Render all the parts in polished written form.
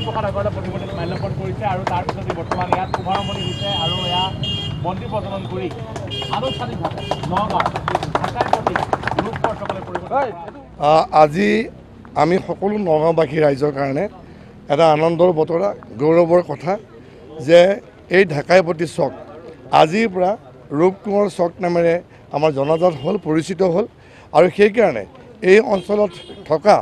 জ্যোতিপ্ৰসাদ আগৰৱালা প্ৰতিমূৰ্তিত মাল্যাৰ্পণ কৰিছে আৰু তাৰ পিছতে বৰ্তমান ইয়াত শুভাৰম্ভণি হৈছে আৰু এয়া বন্তি প্ৰজ্বলন কৰি আনুষ্ঠানিকভাৱে নগাঁও ঢাকাৰ প্ৰতি লোকসকলে আজি আমি সকলো নগাঁওবাসী ৰাইজৰ কাৰণে এটা আনন্দৰ বতৰা গৌৰৱৰ কথা যে এই ঢাকাই প্ৰতি চক আজিৰ পৰা ৰূপ কোঁৱৰ চক নামেৰে আমাৰ জনাজাত হ'ল পৰিচিত হ'ল আৰু সেইকাৰণে এই অঞ্চলত থকা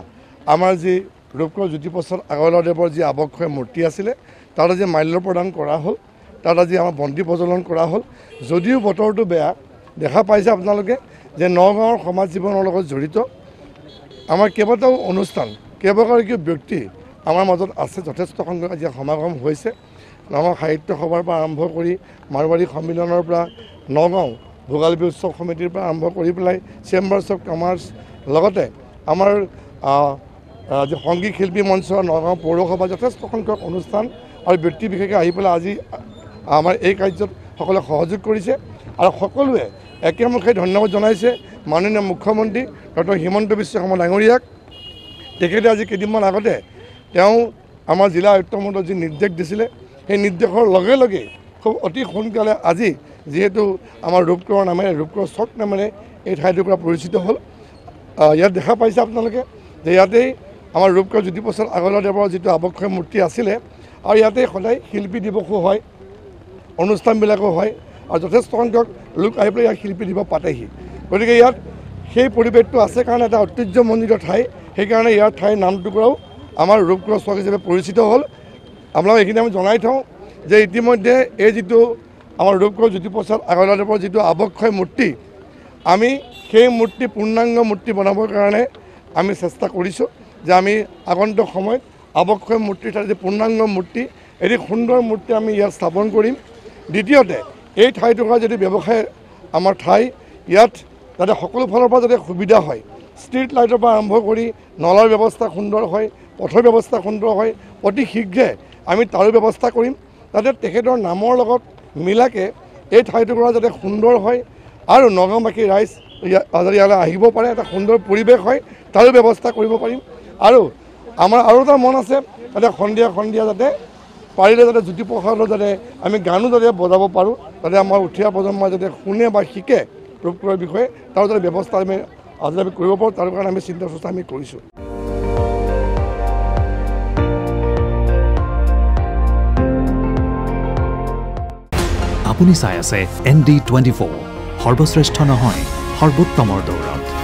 আমাৰ যি ৰূপ কোঁৱৰ জ্যোতিপ্ৰসাদ আগৰৱালাদেৱৰ যি আৱক্ষয় মূৰ্তি আছিলে তাত আজি মাল্য প্ৰদান কৰা হ'ল তাত আজি আমাৰ বন্তি প্ৰজ্বলন কৰা হ'ল যদিও বতৰটো বেয়া দেখা পাইছে আপোনালোকে যে নগাঁৱৰ সমাজ জীৱনৰ লগত জড়িত আমাৰ কেইবাটাও অনুষ্ঠান কেইবাগৰাকীও ব্যক্তি আমাৰ মাজত আছে যথেষ্ট সংখ্যক আজি সমাগম হৈছে নগাঁও সাহিত্য সভাৰ পৰা আৰম্ভ কৰি মাৰোৱাৰী সন্মিলনৰ পৰা নগাঁও ভোগালী উৎসৱ সমিতিৰ পৰা আৰম্ভ কৰি পেলাই চেম্বাৰ্ছ অফ কমাৰ্চ লগতে আমাৰ যি সংগীত শিল্পী মঞ্চ নগাঁও পৌৰসভা যথেষ্ট সংখ্যক অনুষ্ঠান আৰু ব্যক্তি বিশেষে আহি পেলাই আজি আমাৰ এই কাৰ্যত সকলোৱে সহযোগ কৰিছে আৰু সকলোৱে একেমুখে ধন্যবাদ জনাইছে মাননীয় মুখ্যমন্ত্ৰী ডক্টৰ হিমন্ত বিশ্ব শৰ্মা ডাঙৰীয়াক তেখেতে আজি কেইদিনমান আগতে তেওঁ আমাৰ জিলা আয়ুক্ত মহোদয়ে যি নিৰ্দেশ দিছিলে সেই নিৰ্দেশৰ লগে লগে খুব অতি সোনকালে আজি যিহেতু আমাৰ ৰূপ কোঁৱৰ নামেৰে ৰূপ কোঁৱৰ চক নামেৰে এই ঠাইটুকুৰা পৰিচিত হ'ল ইয়াত দেখা পাইছে আপোনালোকে যে ইয়াতেই আমাৰ ৰূপ কোঁৱৰ জ্যোতিপ্ৰসাদ আগৰৱালাদেৱৰ যিটো আৱক্ষয় মূৰ্তি আছিলে আৰু ইয়াতে সদায় শিল্পী দিৱসো হয় অনুষ্ঠানবিলাকো হয় আৰু যথেষ্ট সংখ্যক লোক আহি পেলাই ইয়াত শিল্পী দিৱস পাতেহি গতিকে ইয়াত সেই পৰিৱেশটো আছে কাৰণে এটা ঐতিহ্যমণ্ডিত ঠাই সেইকাৰণে ইয়াৰ ঠাইৰ নামটুকুৰাও আমাৰ ৰূপ কোঁৱৰ চক হিচাপে পৰিচিত হ'ল আপোনালোকক এইখিনি আমি জনাই থওঁ যে ইতিমধ্যে এই যিটো আমাৰ ৰূপ কোঁৱৰ জ্যোতিপ্ৰসাদ আগৰৱালাদেৱৰ যিটো আৱক্ষয় মূৰ্তি আমি সেই মূৰ্তি পূৰ্ণাংগ মূৰ্তি বনাবৰ কাৰণে আমি চেষ্টা কৰিছোঁ যে আমি আগন্তুক সময়ত আৱক্ষয় মূৰ্তিৰ ঠাইত যি পূৰ্ণাংগ মূৰ্তি এটি সুন্দৰ মূৰ্তি আমি ইয়াত স্থাপন কৰিম দ্বিতীয়তে এই ঠাইটুকুৰা যদি ব্যৱসায় আমাৰ ঠাই ইয়াত যাতে সকলো ফালৰ পৰা যাতে সুবিধা হয় ষ্ট্ৰীট লাইটৰ পৰা আৰম্ভ কৰি নলাৰ ব্যৱস্থা সুন্দৰ হয় পথৰ ব্যৱস্থা সুন্দৰ হয় অতি শীঘ্ৰে আমি তাৰো ব্যৱস্থা কৰিম যাতে তেখেতৰ নামৰ লগত মিলাকে এই ঠাইটুকুৰা যাতে সুন্দৰ হয় আৰু নগাঁওবাসী ৰাইজ ইয়ালৈ আহিব পাৰে এটা সুন্দৰ পৰিৱেশ হয় তাৰো ব্যৱস্থা কৰিব পাৰিম আৰু আমাৰ আৰু এটা মন আছে যাতে সন্ধিয়া যাতে পাৰিলে যাতে জ্যোতিপ্ৰসাদৰ যাতে আমি গানো যাতে বজাব পাৰোঁ যাতে আমাৰ উঠি অহা প্ৰজন্মই যাতে শুনে বা শিকে ৰূপ কোঁৱৰৰ বিষয়ে তাৰ যাতে ব্যৱস্থা আমি আজি আমি কৰিব পাৰোঁ তাৰ কাৰণে আমি চিন্তা চৰ্চা আমি কৰিছোঁ আপুনি চাই আছে ND24 সৰ্বশ্ৰেষ্ঠ নহয় সৰ্বোত্তমৰ দৌৰত